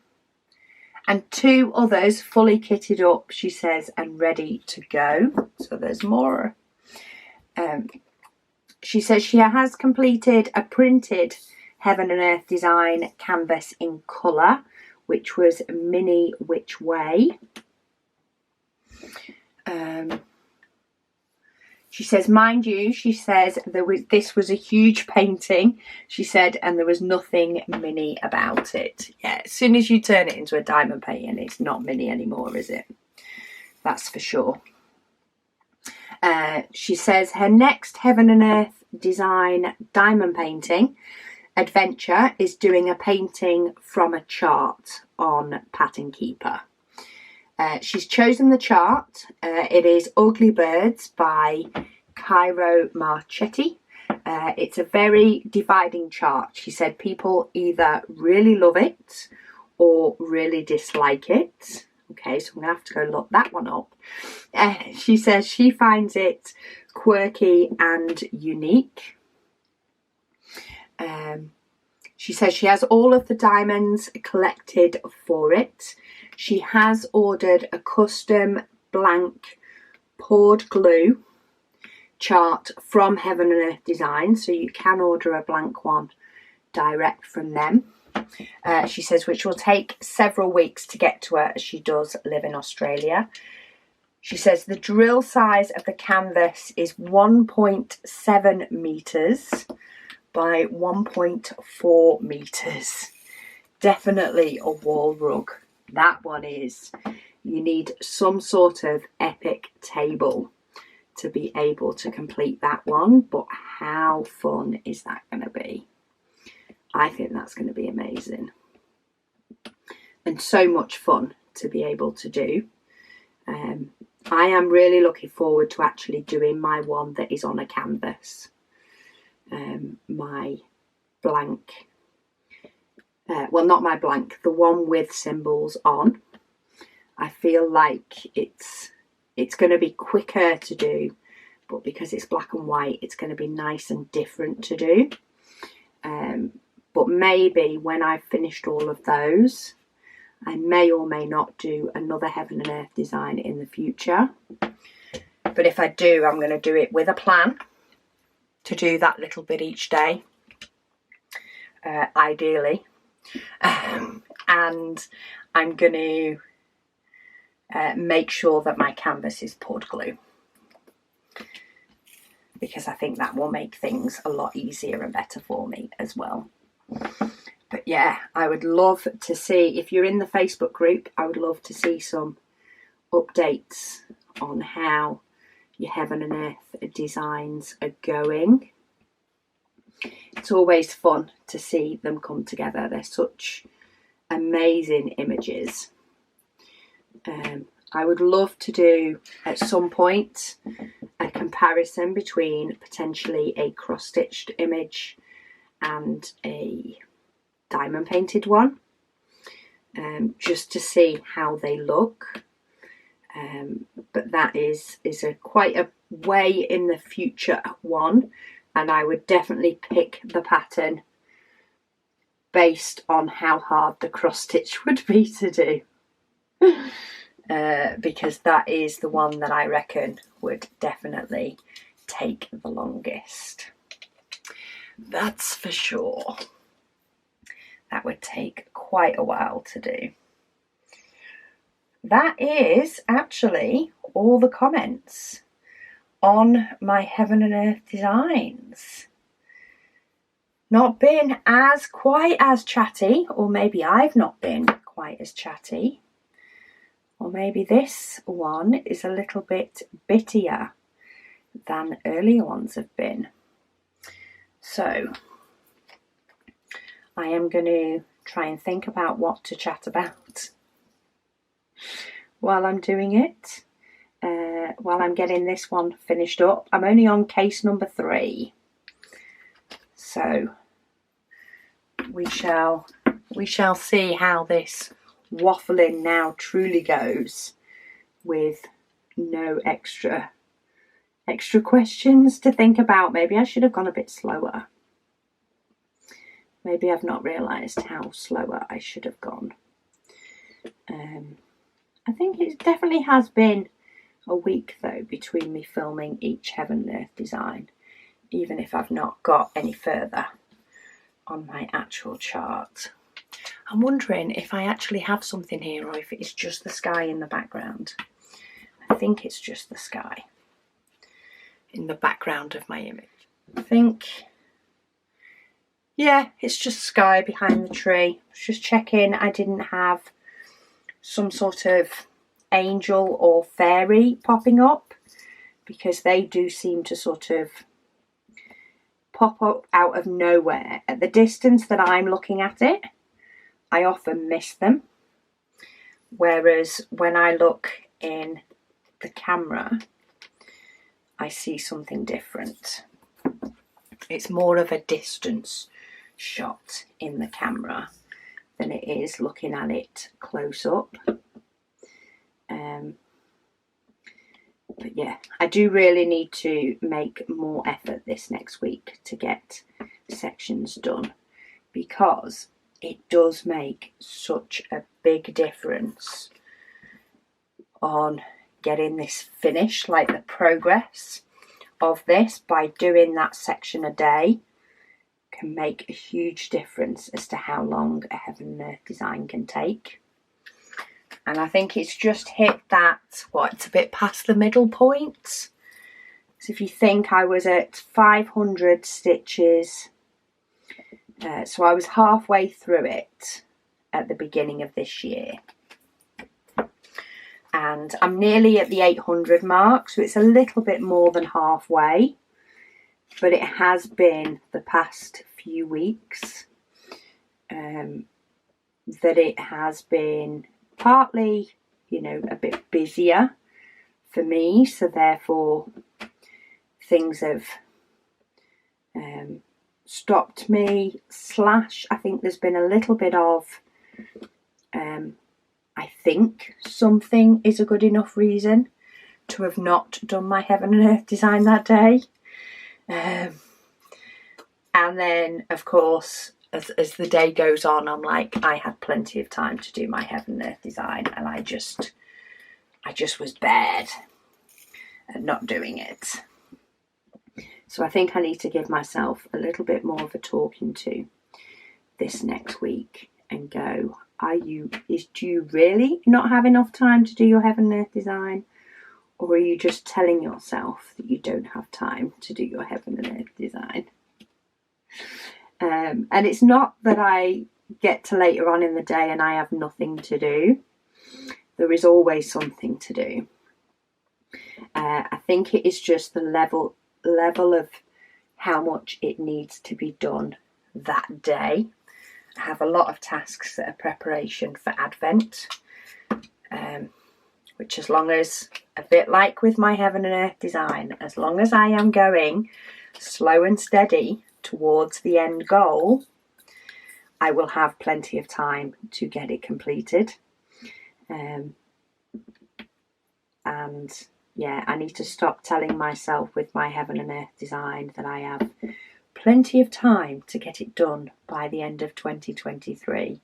2 others fully kitted up, she says, and ready to go. So there's more. She says she has completed a printed Heaven and Earth design canvas in colour, which was Mini Which Way. She says, mind you, she says this was a huge painting, she said, and there was nothing mini about it. Yeah, as soon as you turn it into a diamond painting, it's not mini anymore, is it? That's for sure. She says her next Heaven and Earth design diamond painting adventure is doing a painting from a chart on Pattern Keeper. She's chosen the chart. It is Ugly Birds by Cairo Marchetti. It's a very dividing chart. She said people either really love it or really dislike it. Okay, so I'm going to have to go look that one up. She says she finds it quirky and unique. She says she has all of the diamonds collected for it. She has ordered a custom blank poured glue chart from Heaven and Earth Design, so you can order a blank one direct from them. She says which will take several weeks to get to her as she does live in Australia. She says the drill size of the canvas is 1.7 metres by 1.4 meters. Definitely a wall rug. That one is. You need some sort of epic table to be able to complete that one, but how fun is that going to be? I think that's going to be amazing and so much fun to be able to do. I am really looking forward to actually doing my one that is on a canvas. My blank, well, not my blank, the one with symbols on. I feel like it's going to be quicker to do, but because it's black and white, it's going to be nice and different to do. But maybe when I've finished all of those, I may or may not do another Heaven and Earth design in the future. But if I do, I'm going to do it with a plan to do that little bit each day, ideally. And I'm going to make sure that my canvas is poured glue, because I think that will make things a lot easier and better for me as well. But yeah, I would love to see, if you're in the Facebook group, I would love to see some updates on how your Heaven and Earth designs are going. It's always fun to see them come together. They're such amazing images. I would love to do at some point a comparison between potentially a cross-stitched image and a diamond painted one, just to see how they look. But that is quite a way in the future one, and I would definitely pick the pattern based on how hard the cross stitch would be to do. Because that is the one that I reckon would definitely take the longest. That's for sure. That would take quite a while to do. That is actually all the comments on my Heaven and Earth designs. Not been quite as chatty, or maybe I've not been quite as chatty. Or maybe this one is a little bit bittier than earlier ones have been. So I am going to try and think about what to chat about while I'm doing it, while I'm getting this one finished up. I'm only on case number 3. So we shall see how this waffling now truly goes, with no extra questions to think about. Maybe I should have gone a bit slower. Maybe I've not realised how slower I should have gone. I think it definitely has been a week though between me filming each Heaven and Earth design, even if I've not got any further on my actual chart. I'm wondering if I actually have something here or if it's just the sky in the background. I think it's just the sky in the background of my image. I think, yeah, it's just sky behind the tree. I was just checking I didn't have some sort of angel or fairy popping up, because they do seem to sort of pop up out of nowhere. At the distance that I'm looking at it, I often miss them, whereas when I look in the camera, I see something different. It's more of a distance shot in the camera than it is looking at it close up. But yeah, I do really need to make more effort this next week to get sections done, because it does make such a big difference on getting this finished. Like the progress of this by doing that section a day can make a huge difference as to how long a Heaven and Earth design can take. And I think it's just hit that, it's a bit past the middle point. So if you think I was at 500 stitches So I was halfway through it at the beginning of this year. And I'm nearly at the 800 mark, so it's a little bit more than halfway. But it has been the past few weeks that it has been partly, you know, a bit busier for me. So therefore things have stopped me, / I think there's been a little bit of I think something is a good enough reason to have not done my heaven and earth design that day. And then of course as the day goes on, I'm like, I had plenty of time to do my heaven and earth design, and I just was bad at not doing it. So I think I need to give myself a little bit more of a talking to this next week and go, do you really not have enough time to do your heaven and earth design? Or are you just telling yourself that you don't have time to do your heaven and earth design? And it's not that I get to later on in the day and I have nothing to do. There is always something to do. I think it is just the level of how much it needs to be done that day. I have a lot of tasks that are preparation for Advent, which, as long as, a bit like with my heaven and earth design, as long as I am going slow and steady towards the end goal, I will have plenty of time to get it completed. And yeah, I need to stop telling myself with my heaven and earth design that I have plenty of time to get it done by the end of 2023,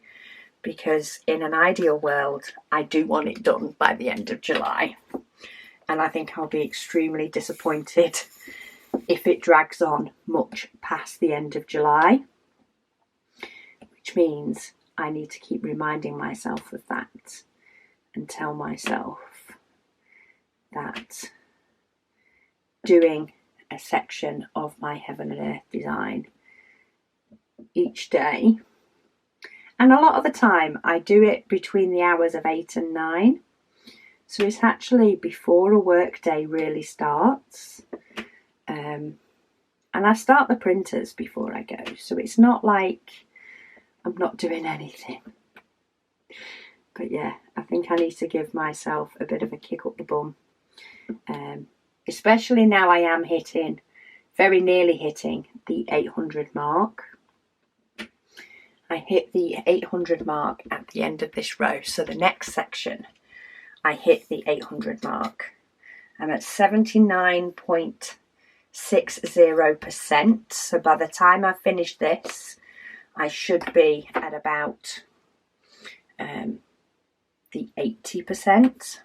because in an ideal world I do want it done by the end of July, and I think I'll be extremely disappointed if it drags on much past the end of July, which means I need to keep reminding myself of that and tell myself that doing a section of my heaven and earth design each day, and a lot of the time I do it between the hours of 8 and 9, so it's actually before a work day really starts, and I start the printers before I go, so it's not like I'm not doing anything. But yeah, I think I need to give myself a bit of a kick up the bum, especially now I am very nearly hitting the 800 mark. I hit the 800 mark at the end of this row, so the next section I hit the 800 mark. I'm at 79.60%, so by the time I finish this I should be at about the 80%,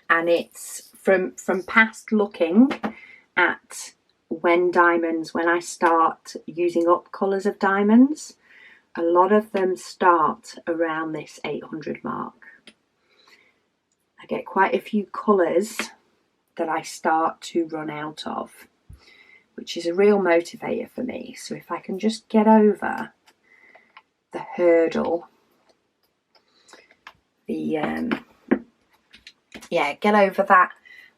and it's from past looking at when I start using up colours of diamonds, a lot of them start around this 800 mark. I get quite a few colours that I start to run out of, which is a real motivator for me. So if I can just get over the hurdle, get over that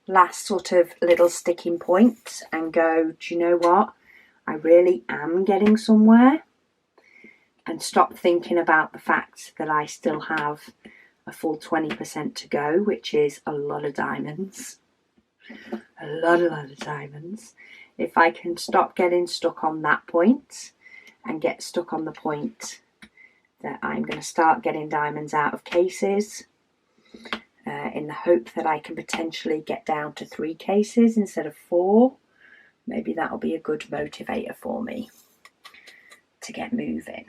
last sort of little sticking point and go, do you know what? I really am getting somewhere, and stop thinking about the fact that I still have a full 20% to go, which is a lot of diamonds. A lot of diamonds. If I can stop getting stuck on that point and get stuck on the point that I'm going to start getting diamonds out of cases, in the hope that I can potentially get down to 3 cases instead of 4, maybe that'll be a good motivator for me to get moving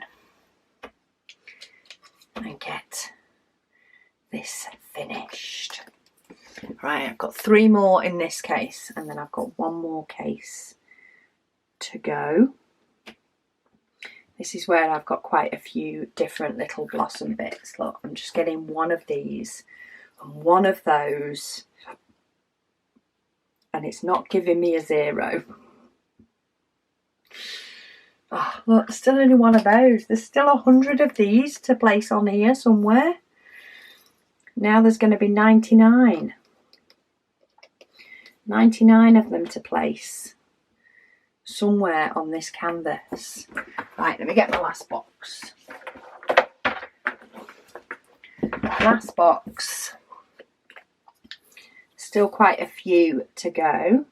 and get this finished. Right, I've got 3 more in this case, and then I've got 1 more case to go. This is where I've got quite a few different little blossom bits. Look, I'm just getting one of these and one of those, and it's not giving me a 0. Oh, look, still only one of those. There's still 100 of these to place on here somewhere. Now there's going to be 99. 99 of them to place somewhere on this canvas. Right, let me get my last box. Last box. Still quite a few to go.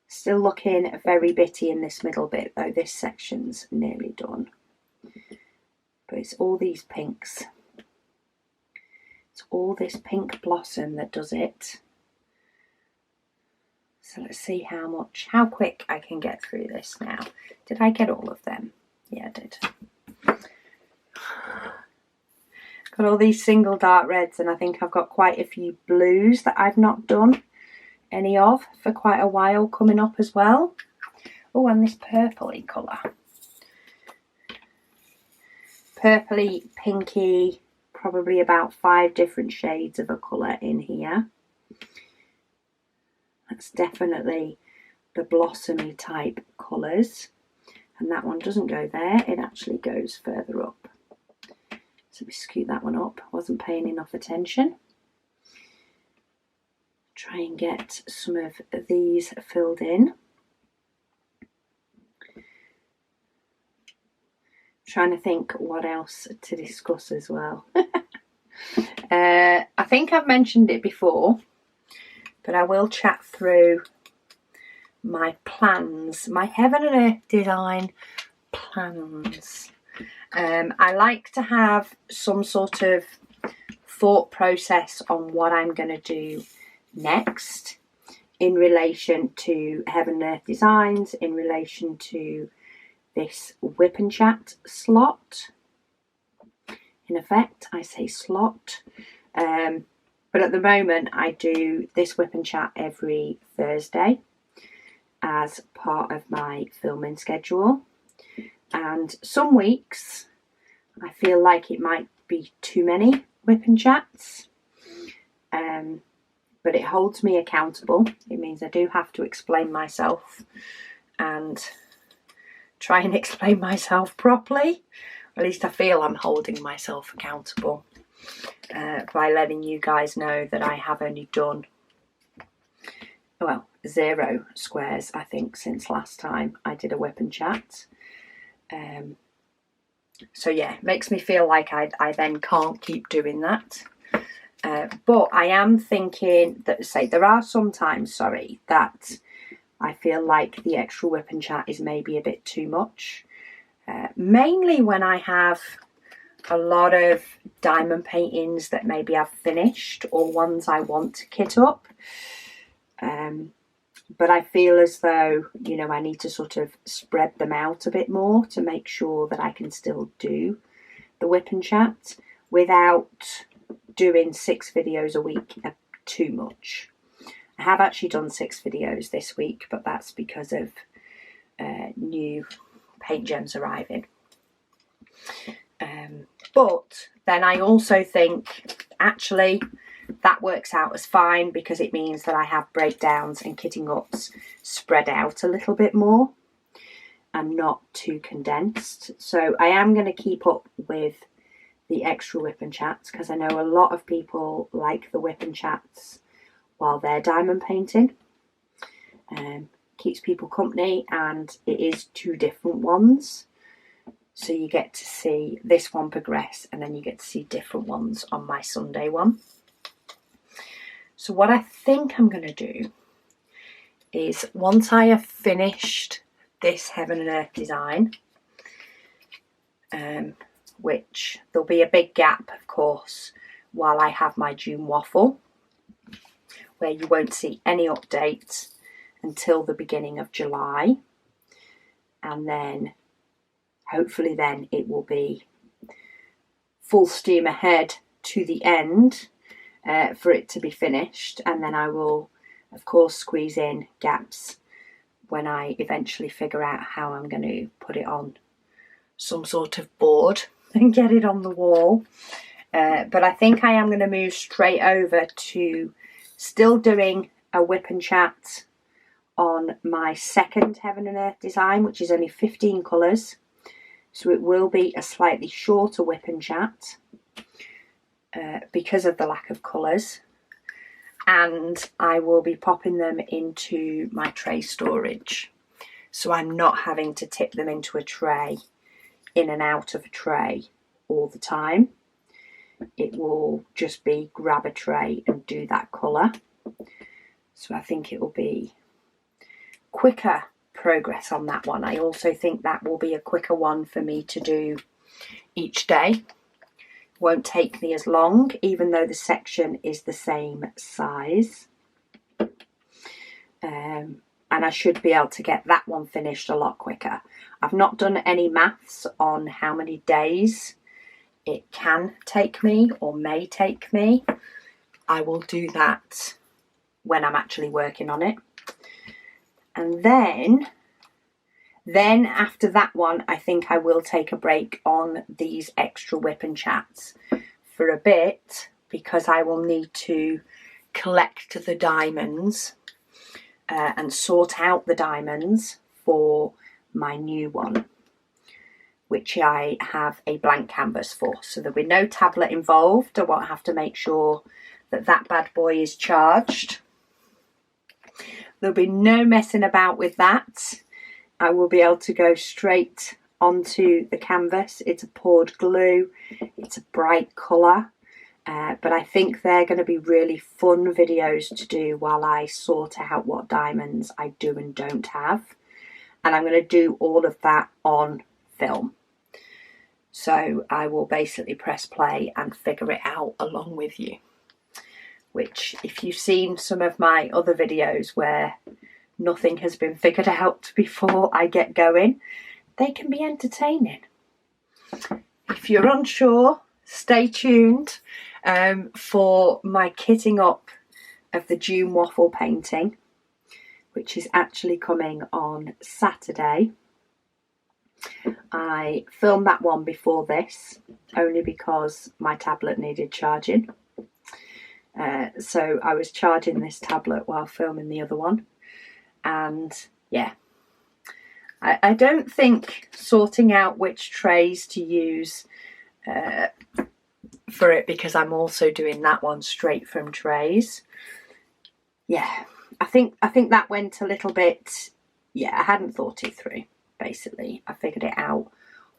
Still looking very bitty in this middle bit, though this section's nearly done. But it's all these pinks. It's all this pink blossom that does it. So let's see how quick I can get through this now. Did I get all of them? Yeah, I did. Got all these single dark reds, and I think I've got quite a few blues that I've not done any of for quite a while coming up as well. Oh, and this purpley colour. Purpley, pinky, probably about 5 different shades of a colour in here. That's definitely the blossomy type colours. And that one doesn't go there, it actually goes further up. So we scoot that one up, wasn't paying enough attention. Try and get some of these filled in. Trying to think what else to discuss as well. I think I've mentioned it before, but I will chat through my plans, my heaven and earth design plans. I like to have some sort of thought process on what I'm going to do next in relation to heaven and earth designs, in relation to this WIP and Chat slot. In effect, I say slot. But at the moment, I do this WIP and Chat every Thursday as part of my filming schedule. And some weeks, I feel like it might be too many WIP and Chats. But it holds me accountable. It means I do have to explain myself and try and explain myself properly. At least I feel I'm holding myself accountable by letting you guys know that I have only done, well, 0 squares, I think, since last time I did a WIP and Chat. So yeah, it makes me feel like I then can't keep doing that. But I am thinking that, there are some times, that I feel like the extra WIP and Chat is maybe a bit too much. Mainly when I have a lot of diamond paintings that maybe I've finished or ones I want to kit up. But I feel as though, you know, I need to sort of spread them out a bit more to make sure that I can still do the WIP and Chat without doing 6 videos a week too much. I have actually done 6 videos this week, but that's because of new paint gems arriving. But then I also think actually that works out as fine, because it means that I have breakdowns and kitting ups spread out a little bit more and not too condensed. So I am going to keep up with the extra WIP and Chats, because I know a lot of people like the WIP and Chats while they're diamond painting. Keeps people company, and it is 2 different ones. So you get to see this one progress, and then you get to see different ones on my Sunday one. So what I think I'm going to do is, once I have finished this heaven and earth design, which there'll be a big gap, of course, while I have my June waffle, where you won't see any updates until the beginning of July. And then hopefully then it will be full steam ahead to the end for it to be finished. And then I will, of course, squeeze in gaps when I eventually figure out how I'm going to put it on some sort of board and get it on the wall. But I think I am going to move straight over to still doing a WIP and Chat on my second Heaven and Earth design, which is only 15 colours. So it will be a slightly shorter WIP and Chat because of the lack of colours. And I will be popping them into my tray storage. So I'm not having to tip them into a tray, in and out of a tray all the time. It will just be grab a tray and do that colour. So I think it will be quicker progress on that one. I also think that will be a quicker one for me to do each day. Won't take me as long, even though the section is the same size. And I should be able to get that one finished a lot quicker. I've not done any maths on how many days it can take me or may take me. I will do that when I'm actually working on it. And then after that one, I think I will take a break on these extra WIP and Chats for a bit, because I will need to collect the diamonds and sort out the diamonds for my new one, which I have a blank canvas for. So there'll be no tablet involved. I won't have to make sure that that bad boy is charged. There'll be no messing about with that. I will be able to go straight onto the canvas. It's a poured glue. It's a bright colour. But I think they're going to be really fun videos to do while I sort out what diamonds I do and don't have. And I'm going to do all of that on film. So I will basically press play and figure it out along with you. Which, if you've seen some of my other videos where nothing has been figured out before I get going, they can be entertaining. If you're unsure, stay tuned for my kitting up of the June Waffle painting, which is actually coming on Saturday. I filmed that one before this, only because my tablet needed charging. So I was charging this tablet while filming the other one. And yeah, I don't think sorting out which trays to use for it, because I'm also doing that one straight from trays. Yeah, I think that went a little bit, yeah, I hadn't thought it through, basically. I figured it out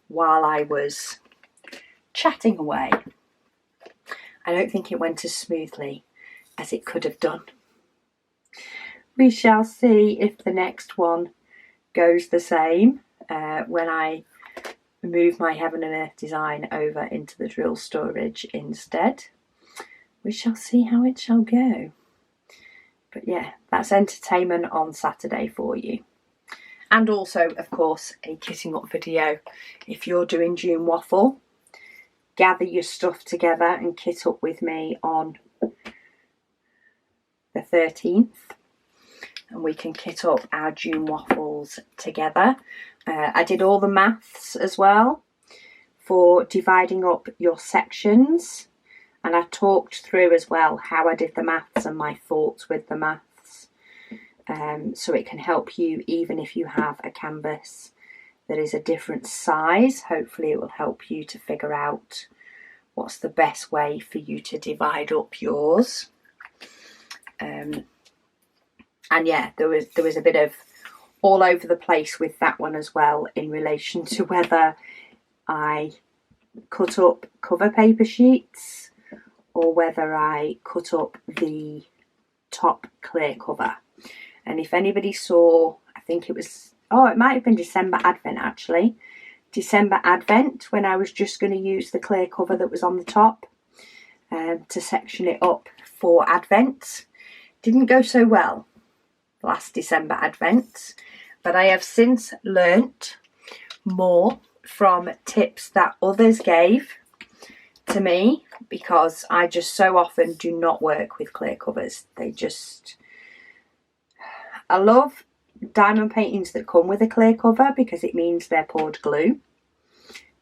while I was chatting away. I don't think it went as smoothly as it could have done. We shall see if the next one goes the same when I move my Heaven and Earth design over into the drill storage instead. We shall see how it shall go. But yeah, that's entertainment on Saturday for you. And also, of course, a kitting up video. If you're doing June Waffle, gather your stuff together and kit up with me on the 13th. And we can kit up our June waffles together. I did all the maths as well for dividing up your sections, and I talked through as well how I did the maths and my thoughts with the maths, so it can help you even if you have a canvas that is a different size. Hopefully it will help you to figure out what's the best way for you to divide up yours. And yeah, there was a bit of all over the place with that one as well, in relation to whether I cut up cover paper sheets or whether I cut up the top clear cover. And if anybody saw, I think it was, it might have been December Advent actually. December Advent, when I was just going to use the clear cover that was on the top to section it up for Advent. Didn't go so well last December Advent, but I have since learnt more from tips that others gave to me, because I just so often do not work with clear covers. I love diamond paintings that come with a clear cover because it means they're poured glue,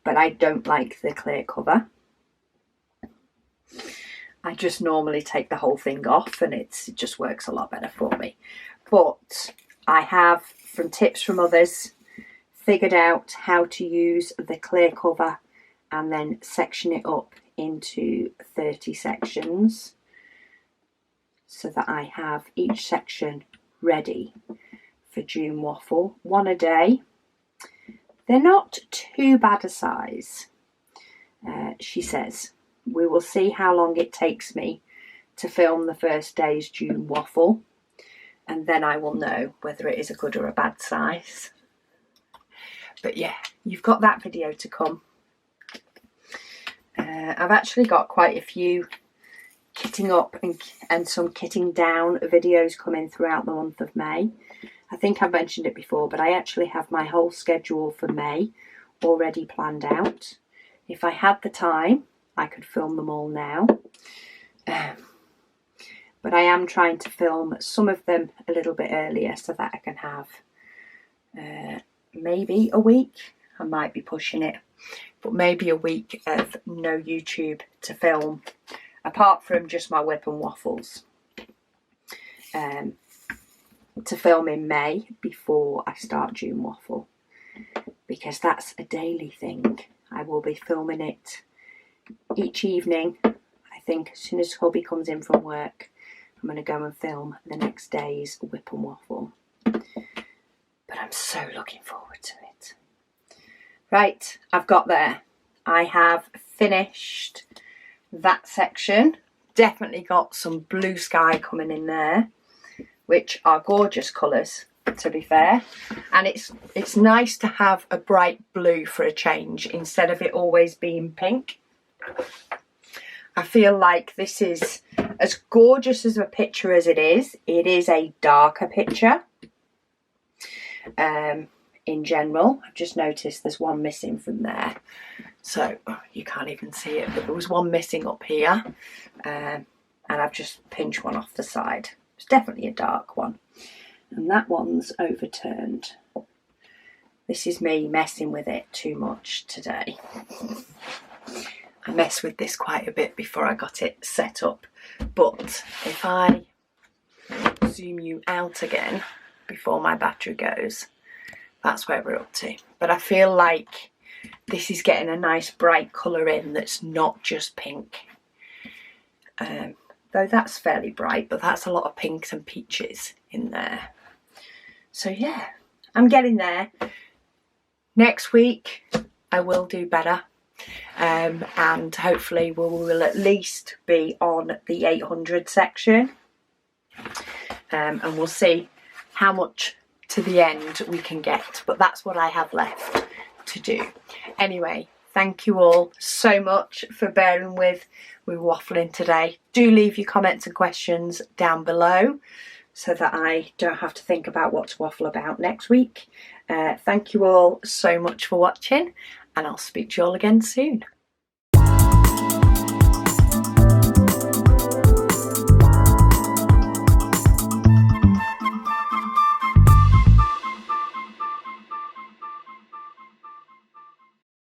but I don't like the clear cover. I just normally take the whole thing off and it just works a lot better for me. But I have, from tips from others, figured out how to use the clear cover and then section it up into 30 sections so that I have each section ready for June Waffle, one a day. They're not too bad a size, she says. We will see how long it takes me to film the first day's June Waffle, and then I will know whether it is a good or a bad size. But yeah, you've got that video to come. I've actually got quite a few kitting up and some kitting down videos coming throughout the month of May. I think I've mentioned it before, but I actually have my whole schedule for May already planned out. If I had the time, I could film them all now. But I am trying to film some of them a little bit earlier so that I can have maybe a week. I might be pushing it, but maybe a week of no YouTube to film, apart from just my WIP and waffles, to film in May before I start June Waffle, because that's a daily thing. I will be filming it each evening. I think as soon as hubby comes in from work, I'm going to go and film the next day's WIP and Waffle. But I'm so looking forward to it. Right, I've got there. I have finished that section. Definitely got some blue sky coming in there, which are gorgeous colours, to be fair. And it's nice to have a bright blue for a change instead of it always being pink. I feel like this is as gorgeous as a picture as it is a darker picture. In general, I've just noticed there's one missing from there. So you can't even see it, but there was one missing up here. And I've just pinched one off the side. It's definitely a dark one. And that one's overturned. This is me messing with it too much today. I messed with this quite a bit before I got it set up. But if I zoom you out again before my battery goes, that's where we're up to. But I feel like this is getting a nice bright colour in that's not just pink. Though that's fairly bright, but that's a lot of pinks and peaches in there. So yeah, I'm getting there. Next week I will do better. And hopefully we will at least be on the 800 section. And we'll see how much to the end we can get, but that's what I have left to do. Anyway, thank you all so much for bearing with me waffling today. Do leave your comments and questions down below so that I don't have to think about what to waffle about next week. Thank you all so much for watching, and I'll speak to you all again soon.